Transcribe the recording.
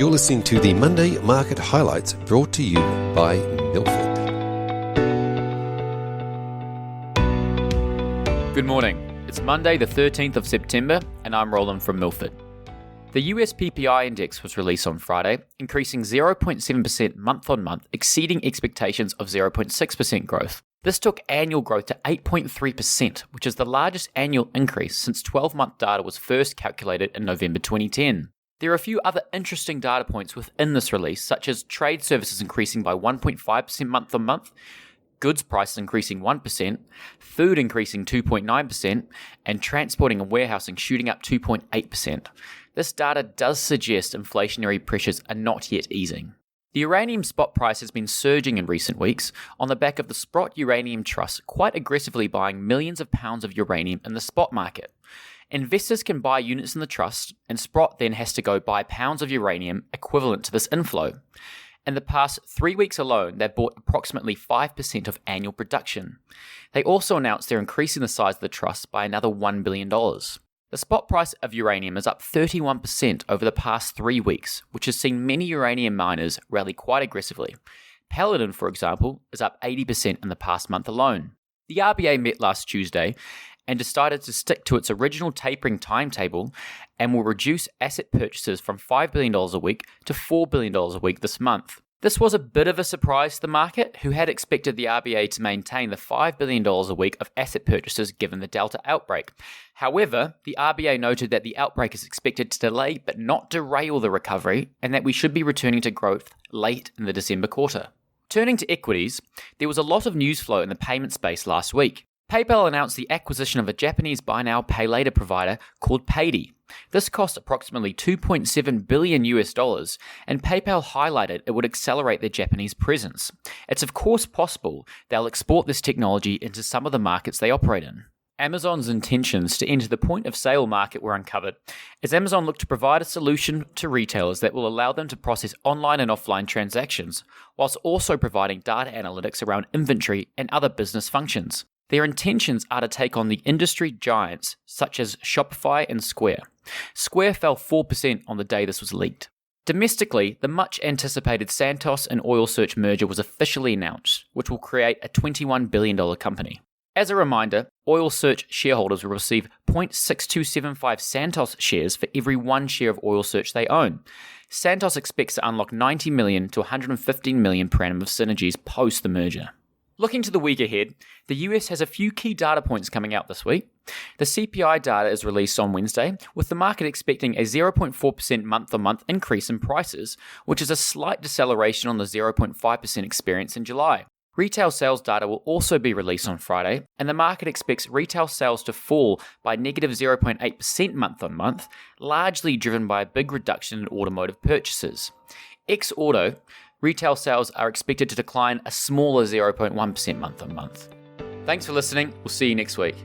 You're listening to the Monday Market Highlights brought to you by Milford. Good morning. It's Monday the 13th of September and I'm Roland from Milford. The US PPI index was released on Friday, increasing 0.7% month on month, exceeding expectations of 0.6% growth. This took annual growth to 8.3%, which is the largest annual increase since 12-month data was first calculated in November 2010. There are a few other interesting data points within this release, such as trade services increasing by 1.5% month on month, goods prices increasing 1%, food increasing 2.9%, and transporting and warehousing shooting up 2.8%. This data does suggest inflationary pressures are not yet easing. The uranium spot price has been surging in recent weeks on the back of the Sprott Uranium Trust quite aggressively buying millions of pounds of uranium in the spot market. Investors can buy units in the trust, and Sprott then has to go buy pounds of uranium equivalent to this inflow. In the past 3 weeks alone, they've bought approximately 5% of annual production. They also announced they're increasing the size of the trust by another $1 billion. The spot price of uranium is up 31% over the past 3 weeks, which has seen many uranium miners rally quite aggressively. Paladin, for example, is up 80% in the past month alone. The RBA met last Tuesday and decided to stick to its original tapering timetable and will reduce asset purchases from $5 billion a week to $4 billion a week this month. This was a bit of a surprise to the market, who had expected the RBA to maintain the $5 billion a week of asset purchases given the Delta outbreak. However, the RBA noted that the outbreak is expected to delay but not derail the recovery, and that we should be returning to growth late in the December quarter. Turning to equities, there was a lot of news flow in the payment space last week. PayPal announced the acquisition of a Japanese buy now, pay later provider called Paydi. This cost approximately $2.7 billion US, and PayPal highlighted it would accelerate their Japanese presence. It's of course possible they'll export this technology into some of the markets they operate in. Amazon's intentions to enter the point-of-sale market were uncovered, as Amazon looked to provide a solution to retailers that will allow them to process online and offline transactions, whilst also providing data analytics around inventory and other business functions. Their intentions are to take on the industry giants such as Shopify and Square. Square fell 4% on the day this was leaked. Domestically, the much-anticipated Santos and Oil Search merger was officially announced, which will create a $21 billion company. As a reminder, Oil Search shareholders will receive 0.6275 Santos shares for every one share of Oil Search they own. Santos expects to unlock $90 million to $115 million per annum of synergies post the merger. Looking to the week ahead, the US has a few key data points coming out this week. The CPI data is released on Wednesday, with the market expecting a 0.4% month-on-month increase in prices, which is a slight deceleration on the 0.5% experience in July. Retail sales data will also be released on Friday, and the market expects retail sales to fall by negative 0.8% month-on-month, largely driven by a big reduction in automotive purchases. Ex-auto, retail sales are expected to decline a smaller 0.1% month-on-month. Thanks for listening. We'll see you next week.